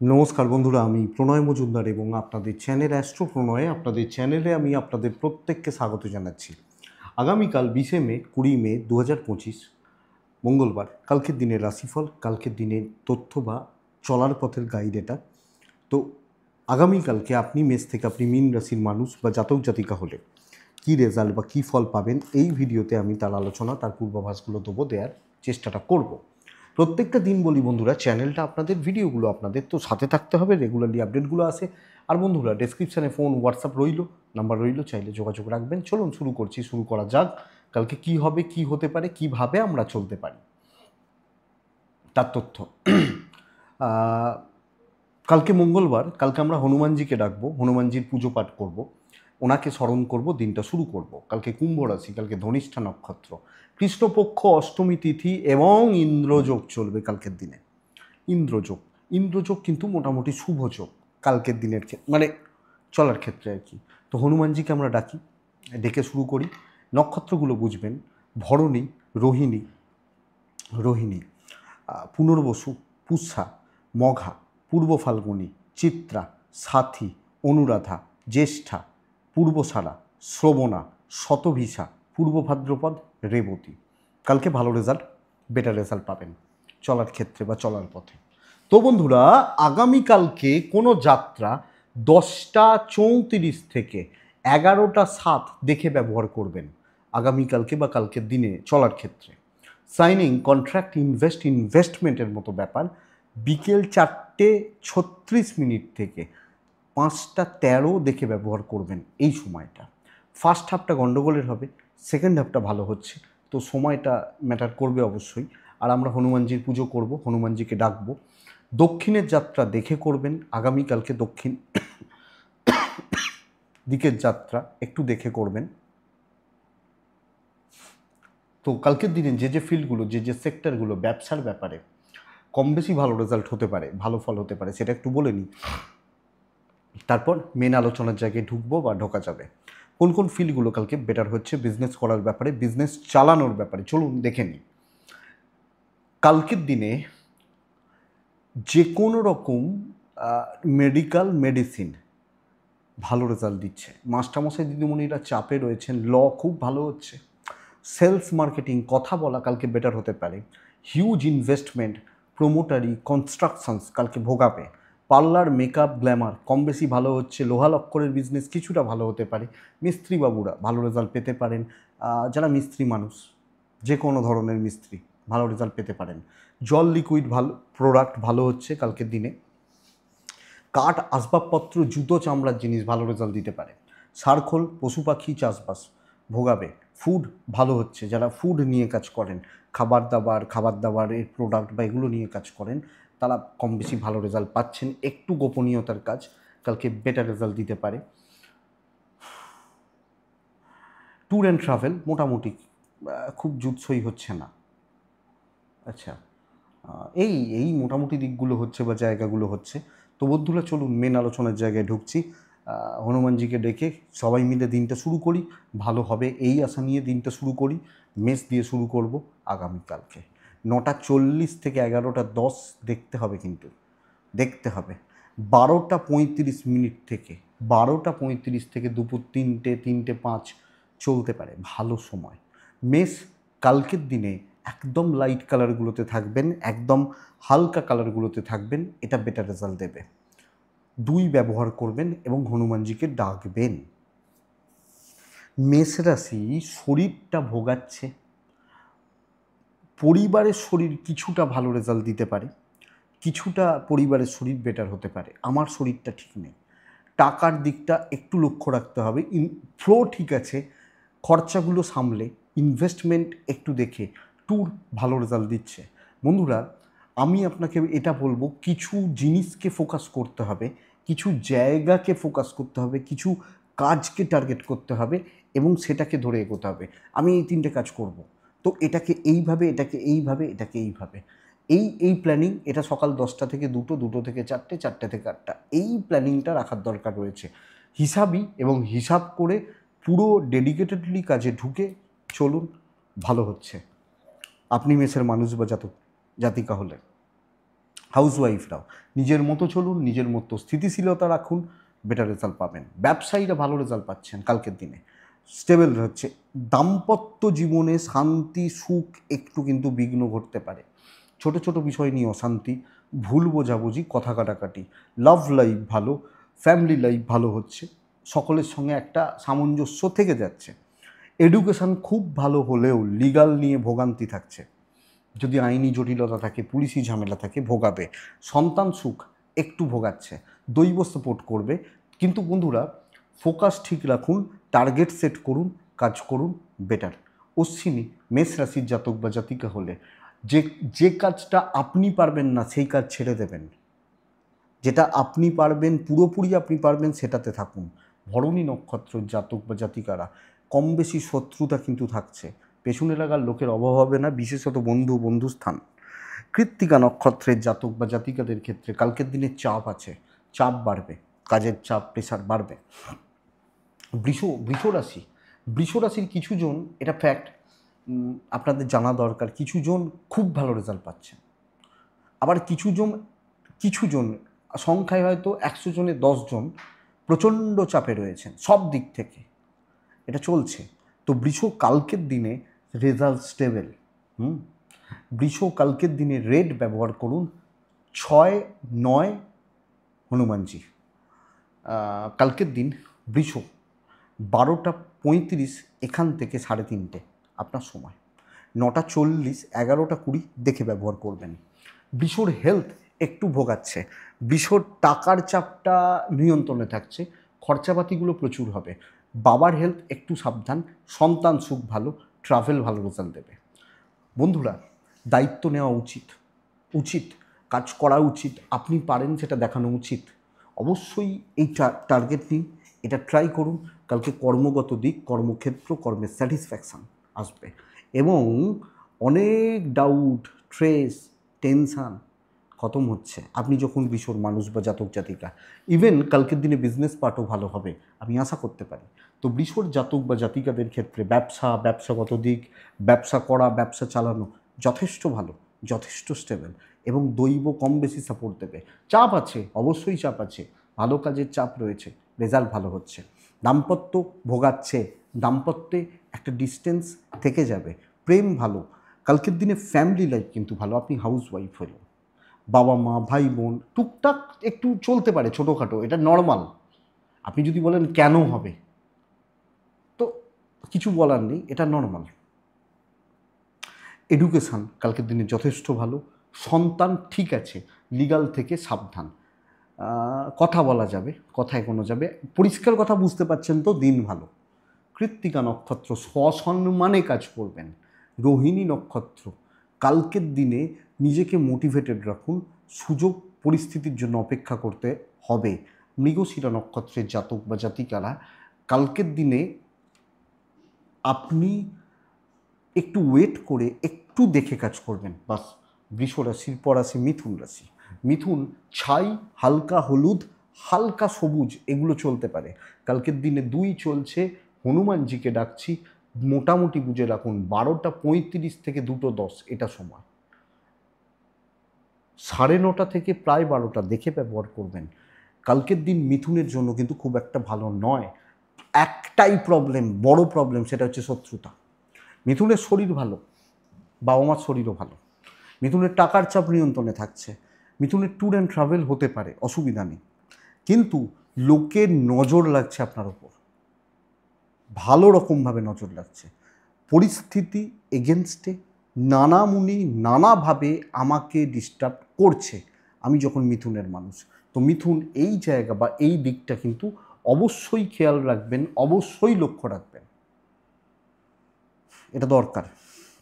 নমস্কার বন্ধুরা, আমি প্রণয় মজুমদার এবং আপনাদের চ্যানেল অ্যাস্ট্রো প্রণয়ে আপনাদের চ্যানেলে আমি আপনাদের প্রত্যেককে স্বাগত জানাচ্ছি। আগামীকাল 20 মে 20 মে 2025 মঙ্গলবার, কালকের দিনের রাশিফল, কালকের দিনের তথ্য বা চলার পথের গাইড এটা। তো আগামীকালকে আপনি মেষ থেকে আপনি মীন রাশির মানুষ বা জাতক জাতিকা হলে কী রেজাল্ট বা কী ফল পাবেন, এই ভিডিওতে আমি তার আলোচনা, তার পূর্বাভাসগুলো দেওয়ার চেষ্টাটা করব। প্রত্যেকটা দিন বলি বন্ধুরা, চ্যানেলটা আপনাদের, ভিডিওগুলো আপনাদের, তো সাথে থাকতে হবে, রেগুলারলি আপডেটগুলো আসে। আর বন্ধুরা, ডেসক্রিপশানে ফোন হোয়াটসঅ্যাপ রইল, নাম্বার রইল, চাইলে যোগাযোগ রাখবেন। চলুন শুরু করা যাক। কালকে কি হবে, কি হতে পারে, কিভাবে আমরা চলতে পারি তার তথ্য। কালকে মঙ্গলবার, কালকে আমরা হনুমানজিকে ডাকবো, হনুমানজির পুজো পাঠ করব, ওনাকে স্মরণ করব, দিনটা শুরু করব। কালকে কুম্ভ রাশি, কালকে ধনিষ্ঠা নক্ষত্র, কৃষ্ণপক্ষ অষ্টমী তিথি এবং ইন্দ্রযোগ চলবে কালকের দিনে। ইন্দ্রযোগ ইন্দ্রযোগ কিন্তু মোটামুটি শুভ যোগ কালকের দিনের মানে চলার ক্ষেত্রে আর কি। তো হনুমানজিকে আমরা ডাকি, ডেকে শুরু করি। নক্ষত্রগুলো বুঝবেন: ভরণী, রোহিণী, রোহিণী, পুনর্বসু, পুষ্যা, মঘা, পূর্ব ফাল্গুনী, চিত্রা, সাথী, অনুরাধা, জ্যেষ্ঠা, পূর্বসারা, শ্রবণা, শতভিসা, পূর্ব ভাদ্রপদ, রেবতী। কালকে ভালো রেজাল্ট, বেটার রেজাল্ট পাবেন চলার ক্ষেত্রে বা চলার পথে। তো বন্ধুরা, আগামীকালকে কোনো যাত্রা 10টা 34 থেকে 11টা 7 দেখে ব্যবহার করবেন আগামীকালকে বা কালকের দিনে চলার ক্ষেত্রে। সাইনিং, কন্ট্রাক্ট, ইনভেস্টমেন্টের মতো ব্যাপার বিকেল 4টে 36 মিনিট থেকে 5টা 13 দেখে ব্যবহার করবেন এই সময়টা। ফার্স্ট হাফটা গণ্ডগোলের হবে, সেকেন্ড হাফটা ভালো হচ্ছে, তো সময়টা ম্যাটার করবে অবশ্যই। আর আমরা হনুমানজির পুজো করব, হনুমানজিকে ডাকবো। দক্ষিণের যাত্রা দেখে করবেন আগামীকালকে, দক্ষিণ দিকের যাত্রা একটু দেখে করবেন। তো কালকের দিনে যে ফিল্ডগুলো, যে সেক্টরগুলো ব্যবসার ব্যাপারে কম বেশি ভালো রেজাল্ট হতে পারে, ভালো ফল হতে পারে, সেটা একটু বলে নিই, তারপর মেন আলোচনার জায়গায় ঢুকবো বা ঢোকা যাবে। কোন কোন ফিল্ডগুলো কালকে বেটার হচ্ছে বিজনেস করার ব্যাপারে, বিজনেস চালানোর ব্যাপারে, চলুন দেখে নিই। কালকের দিনে যে কোনো রকম মেডিসিন ভালো রেজাল্ট দিচ্ছে। মাস্টারমশাই দিদিমণিরা চাপে রয়েছেন, খুব ভালো হচ্ছে। সেলস মার্কেটিং, কথা বলা কালকে বেটার হতে পারে। হিউজ ইনভেস্টমেন্ট, প্রোমোটারি, কনস্ট্রাকশনস কালকে ভোগাবে। পার্লার, মেকআপ, গ্ল্যামার কম বেশি ভালো হচ্ছে। লোহা লক্করের বিজনেস কিছুটা ভালো হতে পারে। মিস্ত্রি বাবুরা ভালো রেজাল্ট পেতে পারেন। যারা মিস্ত্রি মানুষ, যে কোনো ধরনের মিস্ত্রি ভালো রেজাল্ট পেতে পারেন। জল লিকুইড ভালো প্রোডাক্ট ভালো হচ্ছে কালকের দিনে। কাঠ, আসবাবপত্র, জুতো, চামড়ার জিনিস ভালো রেজাল্ট দিতে পারে। সারখোল, পশু পাখি চাষবাস ভোগাবে। ফুড ভালো হচ্ছে, যারা ফুড নিয়ে কাজ করেন, খাবার দাবারের প্রোডাক্ট বা এগুলো নিয়ে কাজ করেন, তারা কম বেশি ভালো রেজাল্ট পাচ্ছেন। একটু গোপনীয়তার কাজ কালকে বেটার রেজাল্ট দিতে পারে। ট্যুর অ্যান্ড ট্রাভেল মোটামুটি খুব জুৎসই হচ্ছে না। আচ্ছা, এই এই মোটামুটি দিকগুলো হচ্ছে বা জায়গাগুলো হচ্ছে। তো বন্ধুরা, চলুন মেন আলোচনার জায়গায় ঢুকছি। হনুমানজিকে ডেকে সবাই মিলে দিনটা শুরু করি, ভালো হবে এই আশা নিয়ে দিনটা শুরু করি। মেষ দিয়ে শুরু করব আগামীকালকে 9টা 40 থেকে 11টা 10 দেখতে হবে, কিন্তু দেখতে হবে। 12টা 35 মিনিট থেকে 12টা 35 থেকে দুপুর 3টে 3টে 5 চলতে পারে ভালো সময়। মেষ কালকের দিনে একদম লাইট কালারগুলোতে থাকবেন, একদম হালকা কালারগুলোতে থাকবেন, এটা বেটার রেজাল্ট দেবে। 2 ব্যবহার করবেন এবং হনুমানজিকে ডাকবেন। মেষ রাশি শরীরটা ভোগাচ্ছে, পরিবারের শরীর কিছুটা ভালো রেজাল্ট দিতে পারে, কিছুটা পরিবারের শরীর বেটার হতে পারে। আমার শরীরটা ঠিক নেই, টাকার দিকটা একটু লক্ষ্য রাখতে হবে। ফ্লো ঠিক আছে, খরচাগুলো সামলে, ইনভেস্টমেন্ট একটু দেখে। ট্যুর ভালো রেজাল্ট দিচ্ছে। বন্ধুরা, আমি আপনাকে এটা বলবো, কিছু জিনিসকে ফোকাস করতে হবে, কিছু জায়গাকে ফোকাস করতে হবে, কিছু কাজকে টার্গেট করতে হবে এবং সেটাকে ধরে এগোতে হবে। আমি এই 3টে কাজ করব, তো এটাকে এইভাবে, এটাকে এইভাবে, এটাকে এইভাবে, এই প্ল্যানিং, এটা সকাল 10টা থেকে 2টো, 2টো থেকে 4টে, 4টে থেকে 8টা, এই প্ল্যানিংটা রাখার দরকার রয়েছে। হিসাবই এবং হিসাব করে পুরো ডেডিকেটেডলি কাজে ঢুকে চলুন, ভালো হচ্ছে। আপনি মেষের মানুষ বা জাতিকা হলে হাউসওয়াইফরাও নিজের মতো চলুন, নিজের মতো স্থিতিশীলতা রাখুন, বেটার রেজাল্ট পাবেন। ব্যবসায়ীরা ভালো রেজাল্ট পাচ্ছেন কালকের দিনে, স্টেবল হচ্ছে। দাম্পত্য জীবনে শান্তি সুখ একটু কিন্তু বিঘ্ন ঘটতে পারে, ছোট ছোট বিষয় নিয়ে অশান্তি, ভুল বোঝাবুঝি, কথা কাটাকাটি। লাভ লাইফ ভালো, ফ্যামিলি লাইফ ভালো হচ্ছে, সকলের সঙ্গে একটা সামঞ্জস্য থেকে যাচ্ছে। এডুকেশান খুব ভালো হলেও লিগাল নিয়ে ভোগান্তি থাকছে, যদি আইনি জটিলতা থাকে, পুলিশি ঝামেলা থাকে, ভোগাবে। সন্তান সুখ একটু ভোগাচ্ছে, দৈব সাপোর্ট করবে। কিন্তু বন্ধুরা, ফোকাস ঠিক রাখুন, টার্গেট সেট করুন, কাজ করুন, বেটার। অশ্বিনী মেষ রাশির জাতক বা জাতিকা হলে যে যে কাজটা আপনি পারবেন না সেই কাজ ছেড়ে দেবেন, যেটা আপনি পারবেন, পুরোপুরি আপনি পারবেন সেটাতে থাকুন। ভরণী নক্ষত্র জাতক বা জাতিকারা কম বেশি শত্রুতা কিন্তু থাকছে, পেছনে লাগার লোকের অভাব হবে না, বিশেষত বন্ধুস্থান। কৃত্তিকা নক্ষত্রের জাতক বা জাতিকাদের ক্ষেত্রে কালকের দিনে চাপ আছে, চাপ বাড়বে, কাজের চাপ, প্রেশার বাড়বে। বৃষ রাশির কিছু জন, এটা ফ্যাক্ট, আপনাদের জানা দরকার, কিছু জন খুব ভালো রেজাল্ট পাচ্ছেন, আবার কিছু জন সংখ্যায় হয়তো 100 জনে 10 জন প্রচণ্ড চাপে রয়েছেন সব দিক থেকে, এটা চলছে। তো বৃষ কালকের দিনে রেজাল্ট স্টেবল। বৃষ কালকের দিনে রেড ব্যবহার করুন, 6-9 হনুমানজি। কালকের দিন বৃষ 12:35 এখান থেকে 3:30 আপনার সময়, 9:40 11:20 দেখে ব্যবহার করবেন। বৃষর হেলথ একটু ভোগাচ্ছে, বৃষর টাকার চাপটা নিয়ন্ত্রণে থাকছে, খরচাপাতিগুলো প্রচুর হবে। বাবার হেলথ একটু সাবধান, সন্তান সুখ ভালো, ট্রাভেল ভালো রেজাল্ট দেবে। বন্ধুরা, দায়িত্ব নেওয়া উচিত, কাজ করা উচিত, আপনি পারেন সেটা দেখানো উচিত। অবশ্যই এই টার্গেট নিন, এটা ট্রাই করুন। কালকে কর্মগত দিক, কর্মক্ষেত্র, কর্মের স্যাটিসফ্যাকশান আসবে এবং অনেক ডাউট, স্ট্রেস, টেনশান খতম হচ্ছে আপনি যখন বিশ্বর মানুষ বা জাতক জাতিকা। ইভেন কালকের দিনে বিজনেস পার্টও ভালো হবে আমি আশা করতে পারি। তো বৃষর জাতক বা জাতিকাদের ক্ষেত্রে ব্যবসাগত দিক, ব্যবসা করা, ব্যবসা চালানো যথেষ্ট ভালো, যথেষ্ট স্টেবল এবং দৈব কম বেশি সাপোর্ট দেবে। চাপ আছে, অবশ্যই চাপ আছে, ভালো কাজের চাপ রয়েছে, রেজাল্ট ভালো হচ্ছে। দাম্পত্য ভোগাচ্ছে, দাম্পত্যে একটা ডিস্টেন্স থেকে যাবে, প্রেম ভালো। কালকের দিনে ফ্যামিলি লাইফ কিন্তু ভালো, আপনি হাউস ওয়াইফ হলেও বাবা মা ভাই বোন টুকটাক একটু চলতে পারে, ছোটোখাটো, এটা নর্মাল। আপনি যদি বলেন কেন হবে, তো কিছু বলার নেই, এটা নর্মাল। এডুকেশান কালকের দিনে যথেষ্ট ভালো, সন্তান ঠিক আছে, লিগাল থেকে সাবধান, কথা বলা যাবে, কথা এগোনো যাবে, পরিষ্কার কথা বুঝতে পারছেন তো, দিন ভালো। কৃত্তিকা নক্ষত্র সসম্মানে কাজ করবেন। রোহিণী নক্ষত্র কালকের দিনে নিজেকে মোটিভেটেড রাখুন, সুযোগ পরিস্থিতির জন্য অপেক্ষা করতে হবে। মৃগশিরা নক্ষত্রের জাতক বা জাতিকারা কালকের দিনে আপনি একটু ওয়েট করে একটু দেখে কাজ করবেন বাস। বৃষ রাশির পর আসে মিথুন রাশি। মিথুন ছাই, হালকা হলুদ, হালকা সবুজ এগুলো চলতে পারে। কালকের দিনে 2 চলছে, হনুমানজিকে ডাকছি, মোটামুটি বুঝে রাখুন 12:35 থেকে 2:10 এটা সময়। 9:30 থেকে প্রায় 12টা দেখে ব্যবহার করবেন। কালকের দিন মিথুনের জন্য কিন্তু খুব একটা ভালো নয়। একটাই প্রবলেম, বড় প্রবলেম, সেটা হচ্ছে শত্রুতা। মিথুনের শরীর ভালো, বাবা মার শরীরও ভালো, মিথুনের টাকার চাপ নিয়ন্ত্রণে থাকছে, মিথুনের ট্যুর অ্যান্ড ট্রাভেল হতে পারে, অসুবিধা নেই। কিন্তু লোকের নজর লাগছে আপনার ওপর, ভালো রকমভাবে নজর লাগছে, পরিস্থিতি এগেনস্টে নানা মুনি নানাভাবে আমাকে ডিস্টার্ব করছে আমি যখন মিথুনের মানুষ। তো মিথুন এই জায়গা বা এই দিকটা কিন্তু অবশ্যই খেয়াল রাখবেন, অবশ্যই লক্ষ্য রাখবেন, এটা দরকার।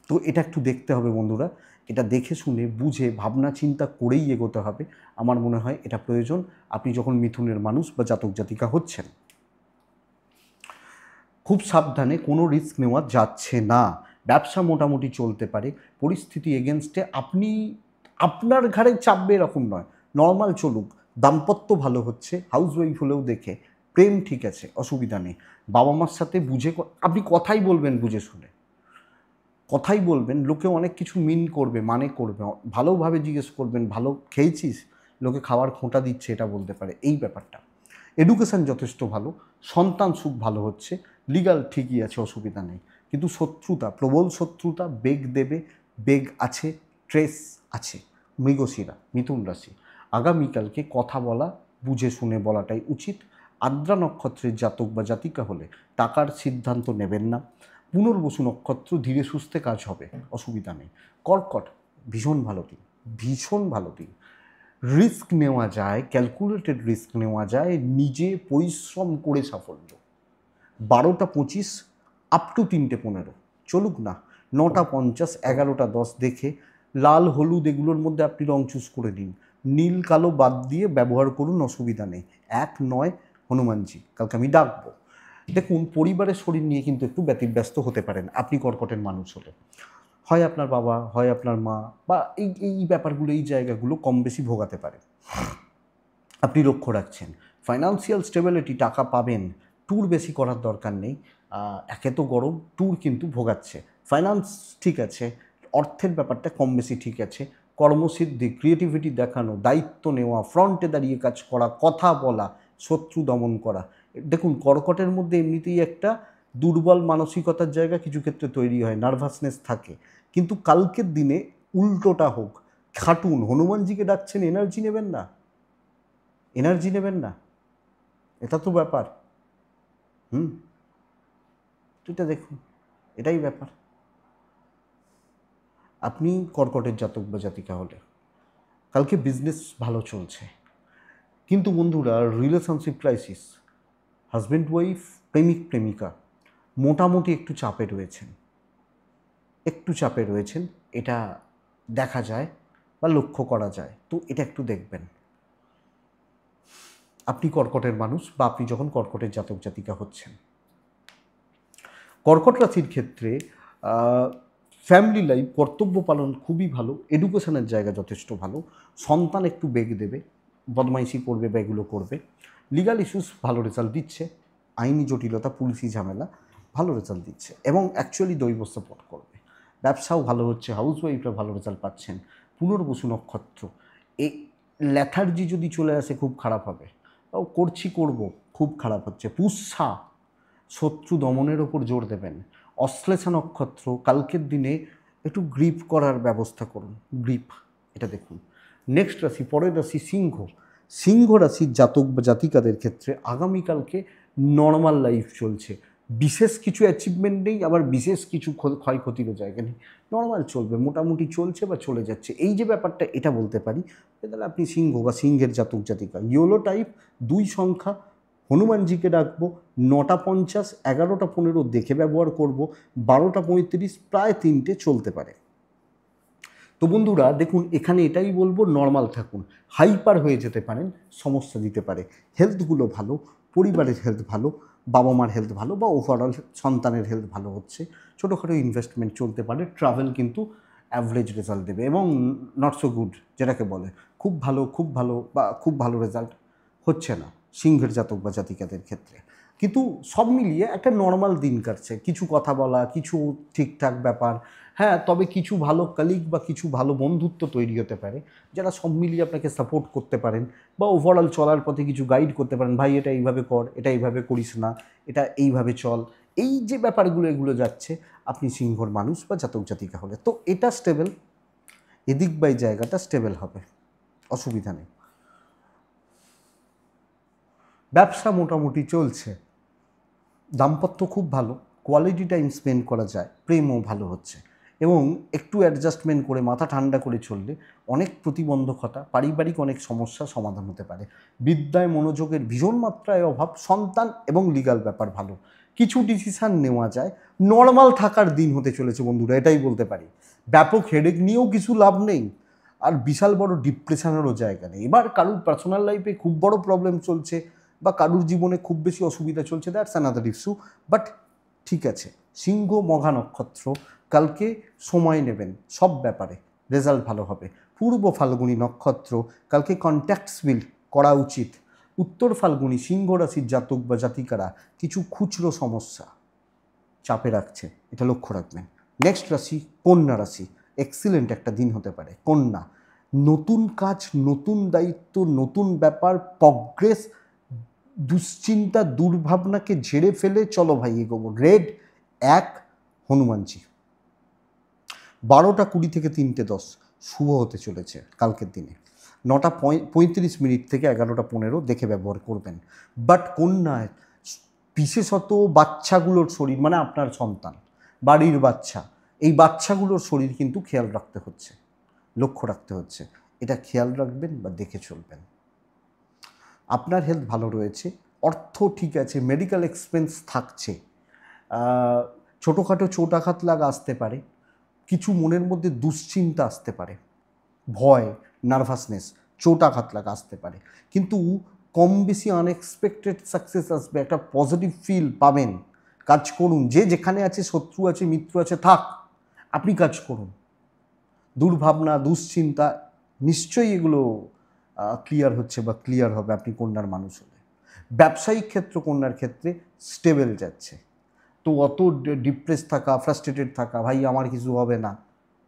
তো এটা একটু দেখতে হবে বন্ধুরা, এটা দেখে শুনে বুঝে ভাবনা চিন্তা করেই এগোতে হবে, আমার মনে হয় এটা প্রয়োজন আপনি যখন মিথুনের মানুষ বা জাতক জাতিকা হচ্ছেন। খুব সাবধানে, কোনো রিস্ক নেওয়া যাচ্ছে না। ব্যবসা মোটামুটি চলতে পারে, পরিস্থিতি এগেনস্টে আপনি আপনার ঘাড়ে চাপবে এরকম নয়, নর্মাল চলুক। দাম্পত্য ভালো হচ্ছে, হাউস ওয়াইফ হলেও দেখে, প্রেম ঠিক আছে, অসুবিধা নেই। বাবা মার সাথে বুঝে আপনি কথাই বলবেন বুঝে শুনে, কথাই বলবেন, লোকে অনেক কিছু মিন করবে, মানে করবে, ভালোভাবে জিজ্ঞেস করবেন, ভালো খেয়েছিস, লোকে খাওয়ার খোঁটা দিচ্ছে এটা বলতে পারে, এই ব্যাপারটা। এডুকেশান যথেষ্ট ভালো, সন্তান সুখ ভালো হচ্ছে, লিগাল ঠিকই আছে, অসুবিধা নেই। কিন্তু শত্রুতা, প্রবল শত্রুতা, বেগ দেবে, বেগ আছে, ট্রেস আছে। মৃগশিরা, মিথুন রাশি, আগামীকালকে কথা বলা বুঝে শুনে বলাটাই উচিত। আদ্রা নক্ষত্রের জাতক বা জাতিকা হলে টাকার সিদ্ধান্ত নেবেন না। পুনর্বসু নক্ষত্র, ধীরে সুস্থে কাজ হবে, অসুবিধা নেই। কর্কট, ভীষণ ভালো দিন, ভীষণ ভালো দিন। রিস্ক নেওয়া যায়, ক্যালকুলেটেড রিস্ক নেওয়া যায়, নিজে পরিশ্রম করে সাফল্য। 12টা 25 আপ টু 3টে 15 চলুক না। 9টা 50 11টা 10 দেখে লাল হলুদ এগুলোর মধ্যে আপনি রং চুজ করে নিন, নীল কালো বাদ দিয়ে ব্যবহার করুন, অসুবিধা নেই। 1 9 হনুমানজি কালকে আমি ডাকবো। দেখুন, পরিবারের শরীর নিয়ে কিন্তু একটু ব্যতিব্যস্ত হতে পারেন আপনি কর্কটের মানুষ হলে। হয় আপনার বাবা, হয় আপনার মা, বা এই এই ব্যাপারগুলো, এই জায়গাগুলো কম বেশি ভোগাতে পারে, আপনি লক্ষ্য রাখছেন। ফাইন্যান্সিয়াল স্টেবিলিটি, টাকা পাবেন, ট্যুর বেশি করার দরকার নেই। একে তো গরম, ট্যুর কিন্তু ভোগাচ্ছে। ফাইন্যান্স ঠিক আছে, অর্থের ব্যাপারটা কম বেশি ঠিক আছে। কর্মসিদ্ধি, ক্রিয়েটিভিটি দেখানো, দায়িত্ব নেওয়া, ফ্রন্টে দাঁড়িয়ে কাজ করা, কথা বলা, শত্রু দমন করা। দেখুন, কর্কটের মধ্যে এমনিতেই একটা দুর্বল মানসিকতার জায়গা কিছু ক্ষেত্রে তৈরি হয়, নার্ভাসনেস থাকে। কিন্তু কালকের দিনে উল্টোটা হোক, খাটুন, হনুমানজিকে ডাকছেন, এনার্জি নেবেন না, এনার্জি নেবেন না, এটা তো ব্যাপার। তো এটা দেখুন, এটাই ব্যাপার। আপনি কর্কটের জাতক বা জাতিকা হলে কালকে বিজনেস ভালো চলছে, কিন্তু বন্ধুরা, রিলেশনশিপ ক্রাইসিস, হাজব্যান্ড ওয়াইফ, প্রেমিক প্রেমিকা মোটামুটি একটু চাপে রয়েছেন, একটু চাপে রয়েছেন, এটা দেখা যায় বা লক্ষ্য করা যায়। তো এটা একটু দেখবেন। আপনি কর্কটের মানুষ বা আপনি যখন কর্কটের জাতক জাতিকা হচ্ছেন, কর্কট রাশির ক্ষেত্রে ফ্যামিলি লাইফ, কর্তব্য পালন খুবই ভালো, এডুকেশনের জায়গা যথেষ্ট ভালো, সন্তান একটু বেগ দেবে, বদমাইশি করবে বা এগুলো করবে। লিগাল ইস্যুস ভালো রেজাল্ট দিচ্ছে, আইনি জটিলতা, পুলিশি ঝামেলা ভালো রেজাল্ট দিচ্ছে, এবং অ্যাকচুয়ালি দৈব সাপোর্ট করবে। ব্যবসাও ভালো হচ্ছে, হাউসওয়াইফরা ভালো রেজাল্ট পাচ্ছেন। পুনর্বসু নক্ষত্র, এই ল্যাথার্জি যদি চলে আসে খুব খারাপ হবে, করব, খুব খারাপ হচ্ছে। পুষ্যা, শত্রু দমনের ওপর জোর দেবেন। অশ্লেষা নক্ষত্র, কালকের দিনে একটু গ্রিপ করার ব্যবস্থা করুন, গ্রিপ, এটা দেখুন। নেক্সট রাশি, পরের রাশি সিংহ। সিংহ রাশির জাতক বা জাতিকাদের ক্ষেত্রে আগামীকালকে নর্মাল লাইফ চলছে, বিশেষ কিছু অ্যাচিভমেন্ট নেই, আবার বিশেষ কিছু ক্ষয়ক্ষতিরও জায়গা নেই, নর্মাল চলবে, মোটামুটি চলছে বা চলে যাচ্ছে, এই যে ব্যাপারটা, এটা বলতে পারি। তাহলে আপনি সিংহ বা সিংহের জাতক জাতিকা, ইয়োলো টাইপ, 2 সংখ্যা, হনুমানজিকে ডাকবো। 9টা 50 11টা 15 দেখে ব্যবহার করব। 12টা 35 প্রায় 3টে চলতে পারে। তো বন্ধুরা দেখুন, এখানে এটাই বলবো, নর্মাল থাকুন, হাইপার হয়ে যেতে পারেন, সমস্যা দিতে পারে। হেলথগুলো ভালো, পরিবারের হেলথ ভালো, বাবা মার হেলথ ভালো, বা ওভারঅল সন্তানের হেলথ ভালো হচ্ছে। ছোটোখাটো ইনভেস্টমেন্ট চলতে পারে, ট্রাভেল কিন্তু অ্যাভারেজ রেজাল্ট দেবে, এবং নট সো গুড যেটাকে বলে, খুব ভালো বা খুব ভালো রেজাল্ট হচ্ছে না সিংহের জাতক বা জাতিকাদের ক্ষেত্রে। কিন্তু সব মিলিয়ে একটা নর্মাল দিন কাটছে, কিছু কথা বলা, কিছু ঠিকঠাক ব্যাপার। হ্যাঁ, তবে কিছু ভালো কালিগ বা কিছু ভালো বন্ধুত্ব তৈরি হতে পারে, যারা সব মিলিয়ে আপনাকে সাপোর্ট করতে পারেন, বা ওভারঅল চলার পথে কিছু গাইড করতে পারেন, ভাই এটা এইভাবে কর, এটা এইভাবে করিস না, এটা এইভাবে চল। এই যে ব্যাপারগুলো, এগুলো যাচ্ছে আপনি সিংহর মানুষ বা জাতক জাতিকা হলে, তো এটা স্টেবল, এদিক বাই জায়গাটা স্টেবল হবে, অসুবিধা নেই। ব্যবসা মোটামুটি চলছে, দাম্পত্য খুব ভালো, কোয়ালিটি টাইম স্পেন্ড করা যায়, প্রেমও ভালো হচ্ছে, এবং একটু অ্যাডজাস্টমেন্ট করে মাথা ঠান্ডা করে চললে অনেক প্রতিবন্ধকতা, পারিবারিক অনেক সমস্যা সমাধান হতে পারে। বিদ্যায় মনোযোগের ভীষণ মাত্রায় অভাব, সন্তান এবং লিগাল ব্যাপার ভালো, কিছু ডিসিশান নেওয়া যায়, নর্মাল থাকার দিন হতে চলেছে বন্ধুরা, এটাই বলতে পারি। ব্যাপক হেডেক নিয়েও কিছু লাভ নেই, আর বিশাল বড় ডিপ্রেশনেরও জায়গা নেই। এবার কারুর পার্সোনাল লাইফে খুব বড় প্রবলেম চলছে, বা কারুর জীবনে খুব বেশি অসুবিধা চলছে, দ্যাটস অ্যানাদার ইস্যু, বাট ঠিক আছে। সিংহ মঘা নক্ষত্র, কালকে সময় নেবেন সব ব্যাপারে, রেজাল্ট ভালো হবে। পূর্ব ফাল্গুনী নক্ষত্র, কালকে কন্ট্যাক্টস বিল্ড করা উচিত। উত্তর ফাল্গুনী সিংহ রাশির জাতক বা জাতিকারা কিছু খুচরো সমস্যা চাপে রাখছে, এটা লক্ষ্য রাখবেন। নেক্সট রাশি কন্যা রাশি। এক্সিলেন্ট একটা দিন হতে পারে। কন্যা, নতুন কাজ, নতুন দায়িত্ব, নতুন ব্যাপার, প্রগ্রেস, দুশ্চিন্তা দুর্ভাবনাকে ঝেড়ে ফেলে চলো ভাই এগোবো। রেড 1 হনুমানজি। 12টা 20 থেকে 3টে 10 শুভ হতে চলেছে কালকের দিনে। 9টা 35 থেকে 11টা 15 দেখে ব্যবহার করবেন। বাট কন্যায় বিশেষত বাচ্চাগুলোর শরীর, মানে আপনার সন্তান, বাড়ির বাচ্চা, এই বাচ্চাগুলোর শরীর কিন্তু খেয়াল রাখতে হচ্ছে, লক্ষ্য রাখতে হচ্ছে। এটা খেয়াল রাখবেন বা দেখে চলবেন। আপনার হেলথ ভালো রয়েছে, অর্থ ঠিক আছে, মেডিকেল এক্সপেন্স থাকছে, ছোটোখাটো চোট আঘাত লাগা আসতে পারে, কিছু মনের মধ্যে দুশ্চিন্তা আসতে পারে, ভয়, নার্ভাসনেস, চোট আঘাত লাগা আসতে পারে, কিন্তু কম বেশি আনএক্সপেক্টেড সাকসেস আসবে, একটা পজিটিভ ফিল পাবেন। কাজ করুন, যে যেখানে আছে, শত্রু আছে, মিত্র আছে, থাক, আপনি কাজ করুন। দুর্ভাবনা, দুশ্চিন্তা, নিশ্চয়ই এগুলো ক্লিয়ার হচ্ছে বা ক্লিয়ার হবে আপনি কন্যার মানুষ হলে। ব্যবসায়িক ক্ষেত্র কন্যার ক্ষেত্রে স্টেবল যাচ্ছে। তো অত ডিপ্রেস থাকা, ফ্রাস্ট্রেটেড থাকা, ভাই আমার কিছু হবে না,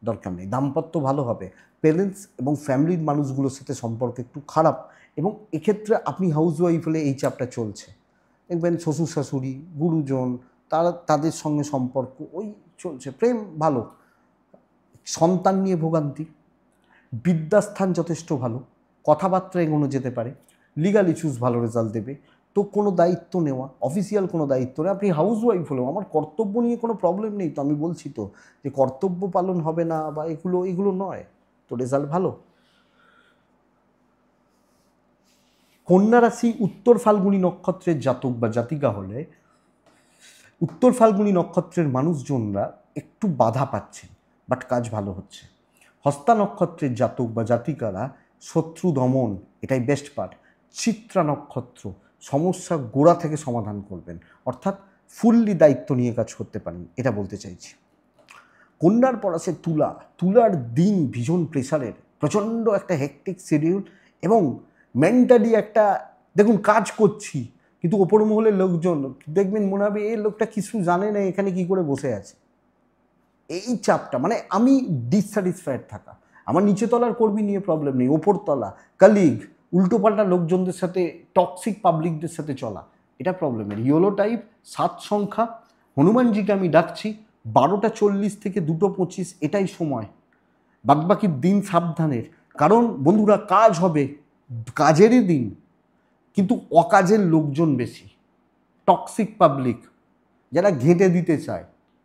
দরকার নেই। দাম্পত্য ভালো হবে। প্যারেন্টস এবং ফ্যামিলির মানুষগুলোর সাথে সম্পর্ক একটু খারাপ, এবং এক্ষেত্রে আপনি হাউস ওয়াইফ হলে এই চাপটা চলছে। দেখবেন শ্বশুর শাশুড়ি, গুরুজন, তাদের সঙ্গে সম্পর্ক ওই চলছে। প্রেম ভালো, সন্তান নিয়ে ভোগান্তি, বিদ্যাস্থান যথেষ্ট ভালো, কথাবার্তা এগোনো যেতে পারে, লিগাল ইস্যুস ভালো রেজাল্ট দেবে। তো কোনো দায়িত্ব নেওয়া, অফিসিয়াল কোনো দায়িত্ব নেই, আপনি হাউস ওয়াইফ হলেও আমার কর্তব্য নিয়ে কোনো প্রবলেম নেই তো। আমি বলছি তো যে কর্তব্য পালন হবে না বা এগুলো নয়, তো রেজাল্ট ভালো। কন্যা রাশি উত্তর ফাল্গুনী নক্ষত্রের জাতক বা জাতিকা হলে, উত্তর ফাল্গুনী নক্ষত্রের মানুষজনরা একটু বাধা পাচ্ছেন, বাট কাজ ভালো হচ্ছে। হস্তা নক্ষত্রের জাতক বা জাতিকারা শত্রু দমন, এটাই বেস্ট পার্ট। চিত্রা নক্ষত্র, সমস্যা গোড়া থেকে সমাধান করবেন, অর্থাৎ ফুললি দায়িত্ব নিয়ে কাজ করতে পারেন, এটা বলতে চাইছি। কন্যার পর আসে তুলা। তুলার দিন ভীষণ প্রেশারের, প্রচণ্ড একটা হেকটিক শিডিউল, এবং মেন্টালি একটা, দেখুন কাজ করছি কিন্তু ওপর মহলের লোকজন দেখবেন মনে হবে এই লোকটা কিছু জানে না, এখানে কি করে বসে আছে। এই চাপটা, মানে আমি ডিসস্যাটিসফাইড থাকা। আমার নিচে তলার কর্মী নিয়ে প্রবলেম নেই, ওপরতলা কলিগ, উল্টোপাল্টা লোকজনদের সাথে, টক্সিক পাবলিকদের সাথে চলা, এটা প্রবলেমের। ইয়োলো টাইপ, 7 সংখ্যা, হনুমানজিকে আমি ডাকছি। 12টা 40 থেকে 2টো 25 এটাই সময়। বাদবাকি দিন সাবধানের, কারণ বন্ধুরা কাজ হবে, কাজেরই দিন, কিন্তু অকাজের লোকজন বেশি, টক্সিক পাবলিক, যারা ঘেঁটে দিতে চায়,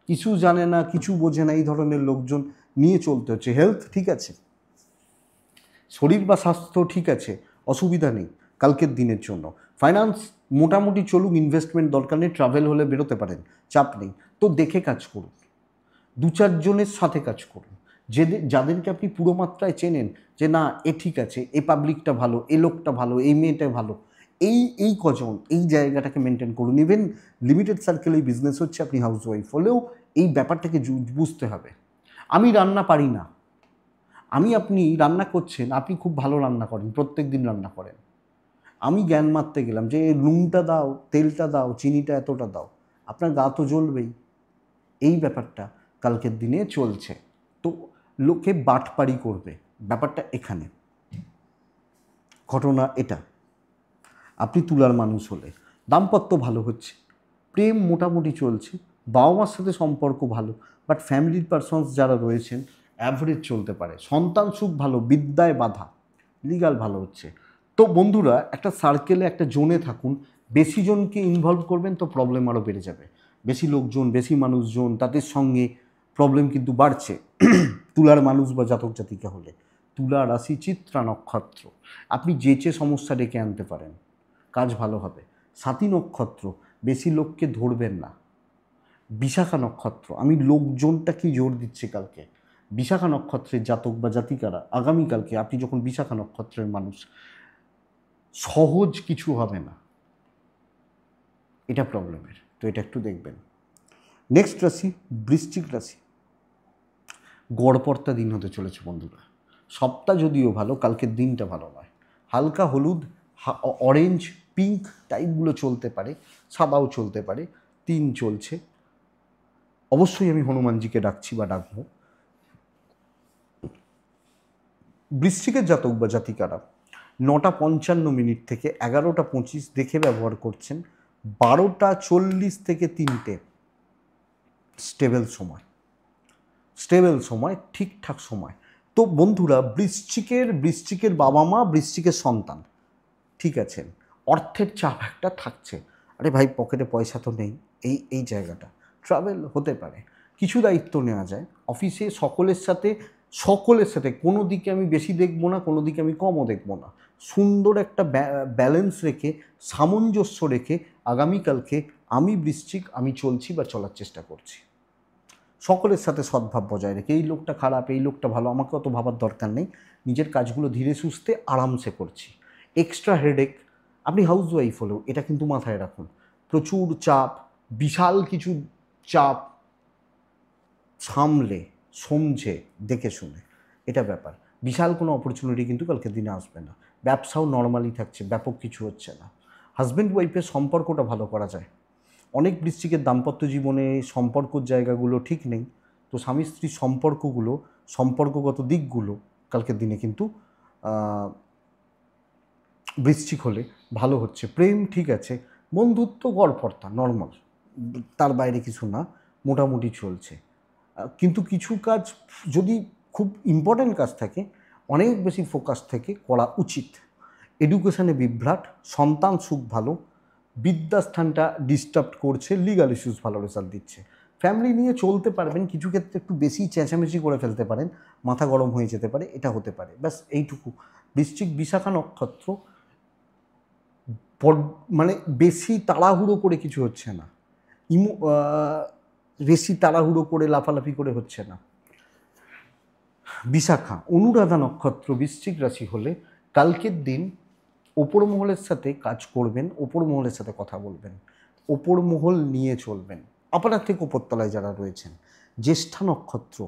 কিছু জানে না, কিছু বোঝে না, এই ধরনের লোকজন নিয়ে চলতে হচ্ছে। হেলথ ঠিক আছে, শরীর বা স্বাস্থ্য ঠিক আছে, অসুবিধা নেই কালকের দিনের জন্য। ফাইন্যান্স মোটামুটি চলুক, ইনভেস্টমেন্ট দরকার নেই, ট্রাভেল হলে বেরোতে পারেন, চাপ নেই। তো দেখে কাজ করুন, 2-4 জনের সাথে কাজ করুন, যাদেরকে আপনি পুরো মাত্রায় চেনেন, যে না এ ঠিক আছে, এ পাবলিকটা ভালো, এ লোকটা ভালো, এই মেয়েটা ভালো, এই কজন, এই জায়গাটাকে মেনটেন করুন। ইভেন লিমিটেড সার্কেলেই বিজনেস হচ্ছে, আপনি হাউস ওয়াইফ হলেও এই ব্যাপারটাকে বুঝতে হবে। আমি রান্না পারি না, আপনি রান্না করছেন, আপনি খুব ভালো রান্না করেন, প্রত্যেক দিন রান্না করেন, আমি জ্ঞান মারতে গেলাম যে নুনটা দাও, তেলটা দাও, চিনিটা এতটা দাও, আপনার গা তো জ্বলবেই। এই ব্যাপারটা কালকের দিনে চলছে। তো লোকে বাটপাড়ি করবে, ব্যাপারটা এখানে, ঘটনা এটা। আপনি তুলার মানুষ হলে দাম্পত্য ভালো হচ্ছে, প্রেম মোটামুটি চলছে, বাবা মার সাথে সম্পর্ক ভালো, বাট ফ্যামিলির পারসনস যারা রয়েছেন অ্যাভারেজ চলতে পারে। সন্তান সুখ ভালো, বিদ্যায় বাধা, লিগাল ভালো হচ্ছে। তো বন্ধুরা একটা সার্কেলে, একটা জোনে থাকুন, বেশি জনকে ইনভলভ করবেন তো প্রবলেম আরও বেড়ে যাবে। বেশি লোকজন, বেশি মানুষজন, তাদের সঙ্গে প্রবলেম কিন্তু বাড়ছে। তুলার মানুষ বা জাতক জাতিকা হলে, তুলা রাশি চিত্রা নক্ষত্র, আপনি যেচে সমস্যা ডেকে আনতে পারেন, কাজ ভালো হবে। স্বাতী নক্ষত্র, বেশি লোককে ধরবেন না। বিশাখা নক্ষত্র, আমি লোকজনটাকেই জোর দিচ্ছি কালকে। বিশাখা নক্ষত্রের জাতক বা জাতিকারা আগামীকালকে, আপনি যখন বিশাখা নক্ষত্রের মানুষ, সহজ কিছু হবে না, এটা প্রবলেমের, তো এটা একটু দেখবেন। নেক্সট রাশি বৃশ্চিক রাশি। গড়পড়তা দিন হতে চলেছে বন্ধুরা। সপ্তাহ যদিও ভালো, কালকের দিনটা ভালো নয়। হালকা হলুদ, অরেঞ্জ, পিঙ্ক টাইপগুলো চলতে পারে, সাদাও চলতে পারে। 3 চলছে, অবশ্যই আমি হনুমানজিকে ডাকছি বা ডাকবো। বৃশ্চিকের জাতক বা জাতিকারা 9:55 থেকে 11:25 দেখে ব্যবহার করছেন, 12:40 থেকে 3টে স্টেবল সময়, স্টেবল সময়, ঠিকঠাক সময়। তো বন্ধুরা, বৃশ্চিকের বাবা মা, বৃশ্চিকের সন্তান, ঠিক আছেন, অর্থের চাপ একটা থাকছে, আরে ভাই পকেটে পয়সা তো নেই, এই জায়গাটা ট্রাভেল হতে পারে, কিছু দায়িত্ব নেওয়া যায় অফিসে, সকলের সাথে কোনো দিকে আমি বেশি দেখবো না, কোনো দিকে আমি কমও দেখবো না, সুন্দর একটা ব্যালেন্স রেখে, সামঞ্জস্য রেখে আগামীকালকে আমি বৃশ্চিক, আমি চলছি বা চলার চেষ্টা করছি। সকলের সাথে সদ্ভাব বজায় রেখে, এই লোকটা খারাপ, এই লোকটা ভালো, আমাকে অত ভাবার দরকার নেই, নিজের কাজগুলো ধীরে সুস্থে আরামসে করছি। এক্সট্রা হেডেক, আপনি হাউস ওয়াইফ হলেও এটা কিন্তু মাথায় রাখুন, প্রচুর চাপ, বিশাল কিছু চাপ সামলে সমঝে দেখে শুনে, এটা ব্যাপার। বিশাল কোনো অপরচুনিটি কিন্তু কালকের দিনে আসবে না, ব্যবসাও নর্মালি থাকছে, ব্যাপক কিছু হচ্ছে না। হাজব্যান্ড ওয়াইফের সম্পর্কটা ভালো করা যায়। অনেক বৃশ্চিকের দাম্পত্য জীবনে সম্পর্কর জায়গাগুলো ঠিক নেই, তো স্বামী স্ত্রীর সম্পর্কগত দিকগুলো কালকের দিনে কিন্তু বৃশ্চিক হলে ভালো হচ্ছে। প্রেম ঠিক আছে, বন্ধুত্ব গড়পড়তা নর্মাল, তার বাইরে কিছু না, মোটামুটি চলছে। কিন্তু কিছু কাজ যদি খুব ইম্পর্ট্যান্ট কাজ থাকে, অনেক বেশি ফোকাস থেকে করা উচিত। এডুকেশানে বিভ্রাট, সন্তান সুখ ভালো, বিদ্যাস্থানটা ডিস্টার্ব করছে, লিগাল ইস্যুস ভালো রেজাল্ট দিচ্ছে। ফ্যামিলি নিয়ে চলতে পারবেন, কিছু ক্ষেত্রে একটু বেশি চেঁচামেচি করে ফেলতে পারেন, মাথা গরম হয়ে যেতে পারে, এটা হতে পারে, ব্যাস এইটুকু। বৃশ্চিক বিশাখা নক্ষত্র, মানে বেশি তাড়াহুড়ো করে কিছু হচ্ছে না, বেশি তাড়াহুড়ো করে লাফালাফি করে হচ্ছে না। বিশাখা অনুরাধা নক্ষত্র বৃশ্চিক রাশি হলে কালকের দিন ওপর মহলের সাথে কাজ করবেন, ওপর মহলের সাথে কথা বলবেন, ওপর মহল নিয়ে চলবেন, আপনার থেকে ওপরতলায় যারা রয়েছেন। জ্যেষ্ঠা নক্ষত্র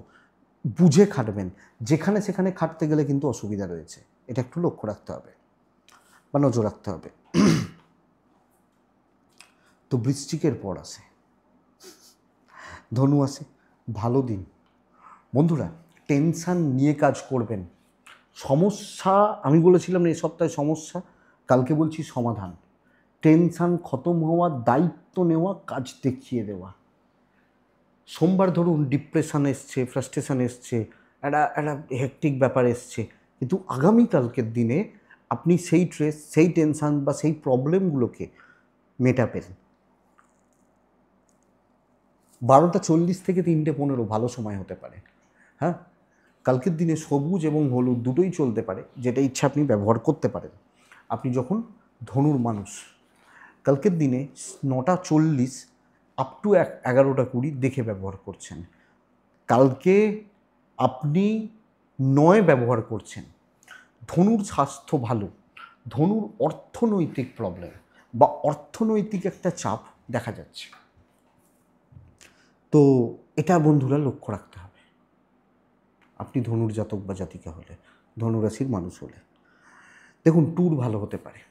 বুঝে খাটবেন, যেখানে সেখানে খাটতে গেলে কিন্তু অসুবিধা রয়েছে, এটা একটু লক্ষ্য রাখতে হবে বা নজর রাখতে হবে। তো বৃশ্চিকের পর আসে ধনু, আসে ভালো দিন। বন্ধুরা, টেনশান নিয়ে কাজ করবেন, সমস্যা আমি বলেছিলাম না এই সপ্তাহে সমস্যা, কালকে বলছি সমাধান। টেনশান খতম হওয়া, দায়িত্ব নেওয়া, কাজ দেখিয়ে দেওয়া। সোমবার ধরুন ডিপ্রেশান এসছে, ফ্রাস্ট্রেশন এসছে, একটা হেকটিক ব্যাপার এসছে, কিন্তু আগামীকালকের দিনে আপনি সেই স্ট্রেস, সেই টেনশান বা সেই প্রবলেমগুলোকে মেটাবেন। 12:40 থেকে 3:15 ভালো সময় হতে পারে। হ্যাঁ, কালকের দিনে সবুজ এবং হলুদ দুটোই চলতে পারে, যেটা ইচ্ছা আপনি ব্যবহার করতে পারেন। আপনি যখন ধনুর মানুষ, কালকের দিনে 9:40 আপ টু 11:20 দেখে ব্যবহার করছেন। কালকে আপনি 9 ব্যবহার করছেন, ধনুর স্বাস্থ্য ভালো, ধনুর অর্থনৈতিক প্রবলেম বা অর্থনৈতিক একটা চাপ দেখা যাচ্ছে। তো এটা বন্ধুরা লক্ষ্য রাখতে হবে, আপনি ধনুর জাতক বা জাতিকা হলে, ধনুরাশির মানুষ হলে। দেখুন, ট্যুর ভালো হতে পারে,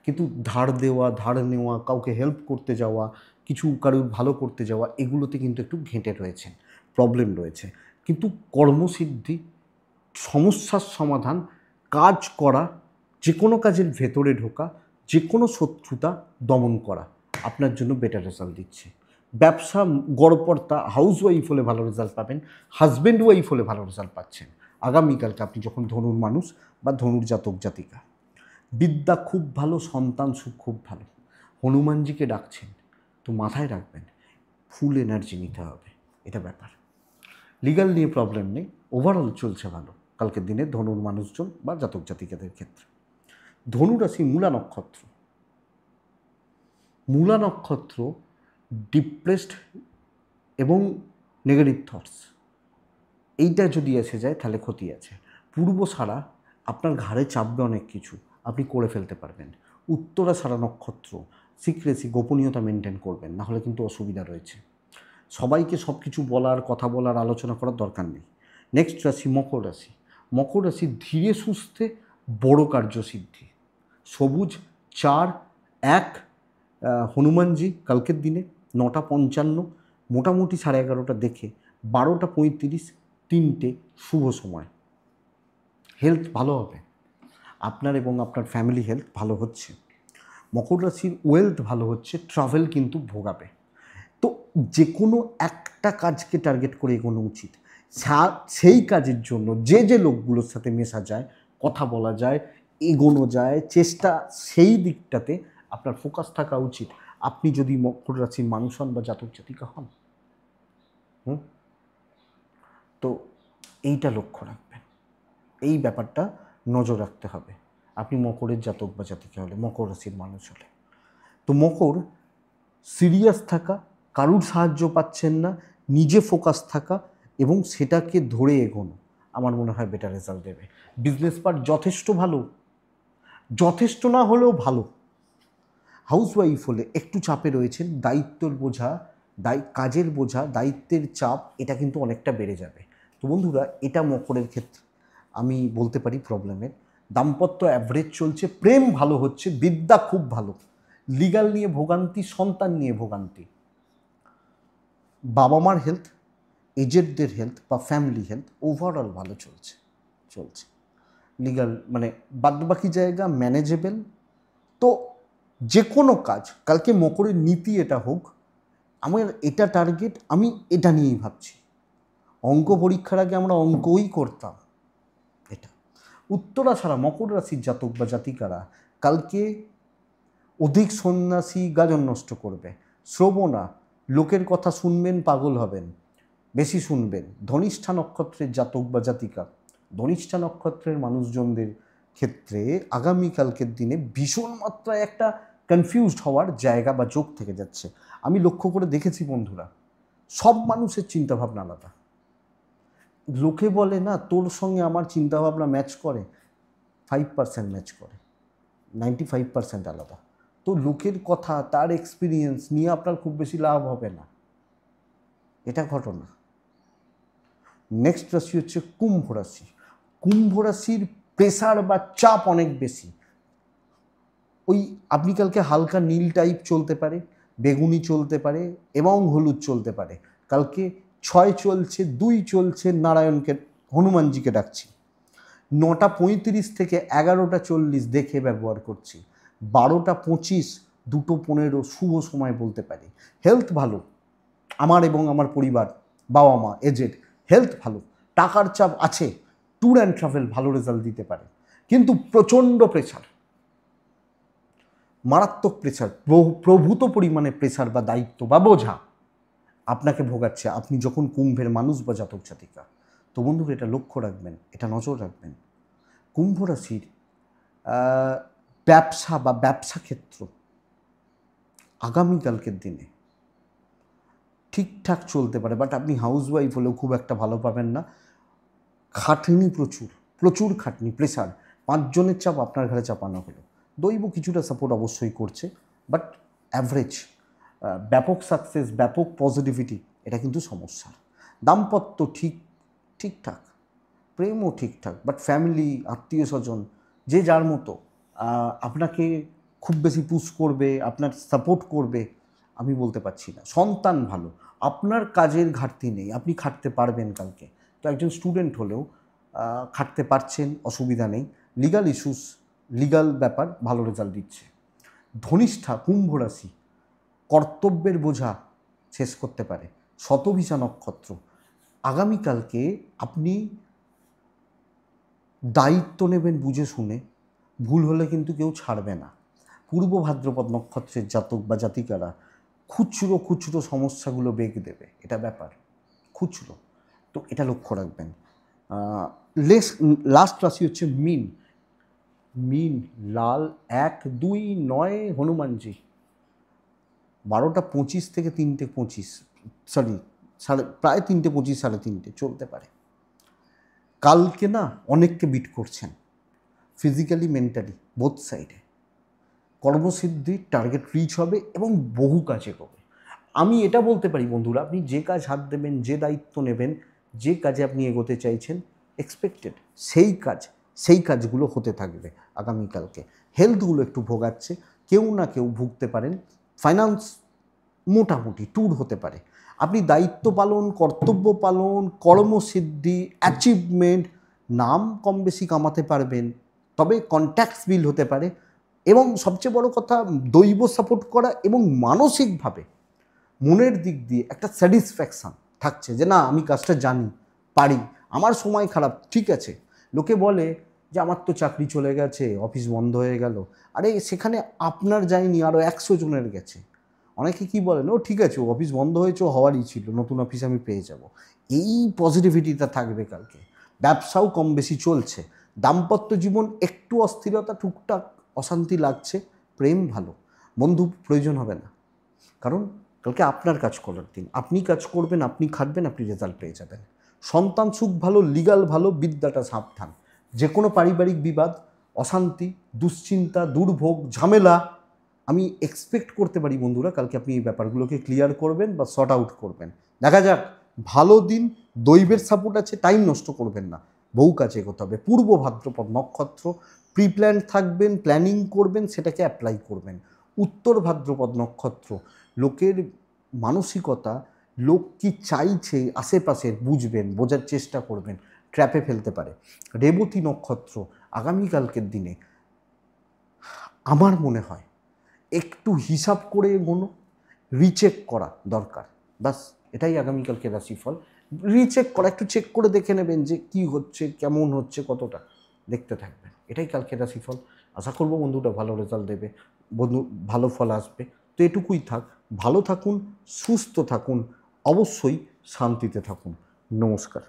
কিন্তু ধার দেওয়া, ধার নেওয়া, কাউকে হেল্প করতে যাওয়া, কিছু কারুর ভালো করতে যাওয়া, এগুলোতে কিন্তু একটু ঘেঁটে রয়েছেন, প্রবলেম রয়েছে। কিন্তু কর্মসিদ্ধি, সমস্যার সমাধান, কাজ করা, যে কোনো কাজের ভেতরে ঢোকা, যে কোনো শত্রুতা দমন করা আপনার জন্য বেটার রেজাল্ট দিচ্ছে। ব্যবসা গড়পড়তা, হাউস ওয়াইফ হলে ভালো রেজাল্ট পাবেন, হাজব্যান্ড ওয়াইফ হলে ভালো রেজাল্ট পাচ্ছেন আগামীকালকে আপনি যখন ধনুর মানুষ বা ধনুর জাতক জাতিকা। বিদ্যা খুব ভালো, সন্তান সুখ খুব ভালো, হনুমানজিকে ডাকছেন, তো মাথায় রাখবেন ফুল এনার্জি নিতে হবে, এটা ব্যাপার। লিগাল নিয়ে প্রবলেম নেই, ওভারঅল চলছে ভালো কালকের দিনে ধনুর মানুষজন বা জাতক জাতিকাদের ক্ষেত্রে। ধনুরাশি মূলা নক্ষত্র, মূলা নক্ষত্র ডিপ্রেসড এবং নেগেটিভ থটস, এইটা যদি এসে যায় তাহলে ক্ষতি আছে। পূর্ব সারা আপনার ঘাড়ে চাপবে অনেক কিছু, আপনি করে ফেলতে পারবেন। উত্তরা সারা নক্ষত্র সিক্রেসি, গোপনীয়তা মেনটেন করবেন, নাহলে কিন্তু অসুবিধা রয়েছে। সবাইকে সব কিছু বলার, কথা বলার, আলোচনা করার দরকার নেই। নেক্সট রাশি মকর রাশি, মকর রাশি ধীরে সুস্থে বড় কার্যসিদ্ধি। সবুজ 4-1 হনুমানজি কালকের দিনে 9:55 মোটামুটি 11:30 দেখে 12:35 3টে শুভ সময়। হেলথ ভালো হবে, আপনার এবং আপনার ফ্যামিলি হেলথ ভালো হচ্ছে। মকর রাশির ওয়েলথ ভালো হচ্ছে, ট্রাভেল কিন্তু ভোগাবে। তো যে কোনো একটা কাজকে টার্গেট করে এগোনো উচিত। সেই কাজের জন্য যে লোকগুলোর সাথে মেশা যায়, কথা বলা যায়, এগোনো যায়, চেষ্টা সেই দিকটাতে আপনার ফোকাস থাকা উচিত। আপনি যদি মকর রাশির মানুষ হন বা জাতক জাতিকা হন, তো এইটা লক্ষ্য রাখবেন, এই ব্যাপারটা নজর রাখতে হবে আপনি মকরের জাতক বা জাতিকা হলে, মকর রাশির মানুষ হলে। তো মকর, সিরিয়াস থাকা, কারুর সাহায্য পাচ্ছেন না, নিজে ফোকাস থাকা এবং সেটাকে ধরে এগোনো আমার মনে হয় বেটার রেজাল্ট দেবে। বিজনেস পার্ট যথেষ্ট ভালো, যথেষ্ট না হলেও ভালো। হাউসওয়াইফ হলে একটু চাপে রয়েছেন, দায়িত্বের বোঝা, কাজের বোঝা, দায়িত্বের চাপ এটা কিন্তু অনেকটা বেড়ে যাবে। তো বন্ধুরা, এটা মকরের ক্ষেত্রে আমি বলতে পারি প্রবলেমের। দাম্পত্য অ্যাভারেজ চলছে, প্রেম ভালো হচ্ছে, বিদ্যা খুব ভালো, লিগাল নিয়ে ভোগান্তি, সন্তান নিয়ে ভোগান্তি। বাবা মার হেলথ, এজেডদের হেলথ বা ফ্যামিলি হেলথ ওভারঅল ভালো চলছে। লিগাল মানে বাদবাকি জায়গা ম্যানেজেবল। তো যে কোনো কাজ, কালকে মকরের নীতি এটা হোক, আমার এটা টার্গেট, আমি এটা নিয়েই ভাবছি। অঙ্ক পরীক্ষার আগে আমরা অঙ্কই করতাম। এটা উত্তরা ছাড়া মকর রাশির জাতক বা জাতিকারা কালকে অধিক সন্ন্যাসী গাজন নষ্ট করবে। শ্রবণা, লোকের কথা শুনবেন, পাগল হবেন, বেশি শুনবেন। ধনিষ্ঠা নক্ষত্রের জাতক বা জাতিকা, ধনিষ্ঠা নক্ষত্রের মানুষজনদের ক্ষেত্রে আগামীকালকের দিনে ভীষণ মাত্রায় একটা কনফিউজড হওয়ার জায়গা বা যোগ থেকে যাচ্ছে। আমি লক্ষ্য করে দেখেছি বন্ধুরা, সব মানুষের চিন্তাভাবনা আলাদা। লোকে বলে না তোর সঙ্গে আমার চিন্তাভাবনা ম্যাচ করে, 5% ম্যাচ করে, 95% আলাদা। তো লোকের কথা, তার এক্সপিরিয়েন্স নিয়ে আপনার খুব বেশি লাভ হবে না, এটা ঘটনা। নেক্সট রাশি হচ্ছে কুম্ভ রাশি। কুম্ভ রাশির প্রেসার বা চাপ অনেক বেশি। ওই আপনি কালকে হালকা নীল টাইপ চলতে পারে, বেগুনি চলতে পারে এবং হলুদ চলতে পারে। কালকে 6 চলছে, 2 চলছে, নারায়ণকে, হনুমানজিকে ডাকছি। 9:35 থেকে 11:40 দেখে ব্যবহার করছি। 12:25, 2:15 শুভ সময় বলতে পারি। হেলথ ভালো, আমার এবং আমার পরিবার, বাবা মা, এজেড, হেলথ ভালো। টাকার চাপ আছে, ট্যুর অ্যান্ড ট্রাভেল ভালো রেজাল্ট দিতে পারে, কিন্তু প্রচণ্ড প্রেশার, মারাত্মক প্রেশার, প্রভূত পরিমাণে প্রেশার বা দায়িত্ব বা বোঝা আপনাকে ভোগাচ্ছে আপনি যখন কুম্ভের মানুষ বা জাতক জাতিকা। তো বন্ধুরা, এটা লক্ষ্য রাখবেন, এটা নজর রাখবেন। কুম্ভ রাশির ব্যবসা বা ব্যবসা ক্ষেত্র আগামীকালকের দিনে ঠিকঠাক চলতে পারে, বাট আপনি হাউসওয়াইফ হলেও খুব একটা ভালো পাবেন না। খাটনি প্রচুর, প্রচুর খাটনি, প্রেশার, 5 জনের চাপ আপনার ঘরে চাপানো হলো। দৈব কিছুটা সাপোর্ট অবশ্যই করছে, বাট অ্যাভারেজ। ব্যাপক সাকসেস, ব্যাপক পজিটিভিটি এটা কিন্তু সমস্যার। দাম্পত্য ঠিকঠাক, প্রেমও ঠিকঠাক, বাট ফ্যামিলি, আত্মীয় স্বজন যে যার মতো আপনাকে খুব বেশি পুশ করবে, আপনার সাপোর্ট করবে আমি বলতে পারছি না। সন্তান ভালো, আপনার কাজের ঘাটতি নেই, আপনি খাটতে পারবেন কালকে। তো একজন স্টুডেন্ট হলেও খাটতে পারছেন, অসুবিধা নেই। লিগাল ইস্যুস, লিগাল ব্যাপার ভালো রেজাল্ট দিচ্ছে। ধনিষ্ঠা কুম্ভ রাশি কর্তব্যের বোঝা শেষ করতে পারে। শতভিষা নক্ষত্র, আগামীকালকে আপনি দায়িত্ব নেবেন বুঝে শুনে, ভুল হলে কিন্তু কেউ ছাড়বে না। পূর্ব ভাদ্রপদ নক্ষত্রের জাতক বা জাতিকারা খুচরো খুচরো সমস্যাগুলো বেগ দেবে, এটা ব্যাপার খুচরো। তো এটা লক্ষ্য রাখবেন। লাস্ট রাশি হচ্ছে মিন। মিন, লাল, 1, 2, 9 হনুমানজি। 12:25 থেকে 3:25, সরি প্রায় 3:25, 3:30 চলতে পারে। কালকে না অনেককে বিট করছেন, ফিজিক্যালি, মেন্টালি, বোথ সাইডে। কর্মসিদ্ধির টার্গেট রিচ হবে এবং বহু কাজ এগোবে। আমি এটা বলতে পারি বন্ধুরা, আপনি যে কাজ হাত দেবেন, যে দায়িত্ব নেবেন, যে কাজে আপনি এগোতে চাইছেন, এক্সপেক্টেড সেই কাজগুলো হতে থাকবে আগামীকালকে। হেলথগুলো একটু ভোগাচ্ছে, কেউ না কেউ ভুগতে পারেন। ফাইন্যান্স মোটামুটি, ট্যুর হতে পারে। আপনি দায়িত্ব পালন, কর্তব্য পালন, কর্মসিদ্ধি, অ্যাচিভমেন্ট, নাম কম বেশি কামাতে পারবেন, তবে কন্ট্যাক্টস বিল্ড হতে পারে, এবং সবচেয়ে বড় কথা দৈব সাপোর্ট করা এবং মানসিকভাবে মনের দিক দিয়ে একটা স্যাটিসফ্যাকশান থাকছে যে না আমি কাজটা জানি, পারি, আমার সময় খারাপ, ঠিক আছে। লোকে বলে যে আমার তো চাকরি চলে গেছে, অফিস বন্ধ হয়ে গেল, আরে সেখানে আপনার যায়নি, আরও 100 জনের গেছে। অনেকে কি বলেন, ও ঠিক আছে, অফিস বন্ধ হয়েছে, ও হওয়ারই ছিল, নতুন অফিস আমি পেয়ে যাব। এই পজিটিভিটিটা থাকবে কালকে। ব্যবসাও কম বেশি চলছে, দাম্পত্য জীবন একটু অস্থিরতা, টুকটাক অশান্তি লাগছে, প্রেম ভালো, বন্ধু প্রয়োজন হবে না, কারণ কালকে আপনার কাজ করার দিন, আপনি কাজ করবেন, আপনি খাটবেন, আপনি রেজাল্ট পেয়ে যাবেন। সন্তান সুখ ভালো, লিগাল ভালো, বিদ্যাটা সাবধান। যে কোনো পারিবারিক বিবাদ, অশান্তি, দুশ্চিন্তা, দুর্ভোগ, ঝামেলা আমি এক্সপেক্ট করতে পারি বন্ধুরা, কালকে আপনি এই ব্যাপারগুলোকে ক্লিয়ার করবেন বা সর্ট আউট করবেন। দেখা যাক, ভালো দিন, দৈবের সাপোর্ট আছে, টাইম নষ্ট করবেন না, বহু কাজে এগোতে হবে। পূর্ব ভাদ্রপদ নক্ষত্র, প্রি প্ল্যান থাকবেন, প্ল্যানিং করবেন, সেটাকে অ্যাপ্লাই করবেন। উত্তর ভাদ্রপদ নক্ষত্র, লোকের মানসিকতা, লোক কি চাইছে আশেপাশের বুঝবেন, বোঝার চেষ্টা করবেন, ট্র্যাপে ফেলতে পারে। রেবতী নক্ষত্র, আগামীকালকের দিনে আমার মনে হয় একটু হিসাব করে এগোনো, রিচেক করা দরকার, বাস এটাই আগামীকালকে রাশিফল। রিচেক করা, একটু চেক করে দেখে নেবেন যে কি হচ্ছে, কেমন হচ্ছে, কতটা দেখতে থাকবেন। এটাই কালকে রাশিফল। আশা করবো বন্ধুটা ভালো রেজাল্ট দেবে, বন্ধু ভালো ফল আসবে। তো এটুকুই থাক, ভালো থাকুন, সুস্থ থাকুন, অবশ্যই শান্তিতে থাকুন। নমস্কার।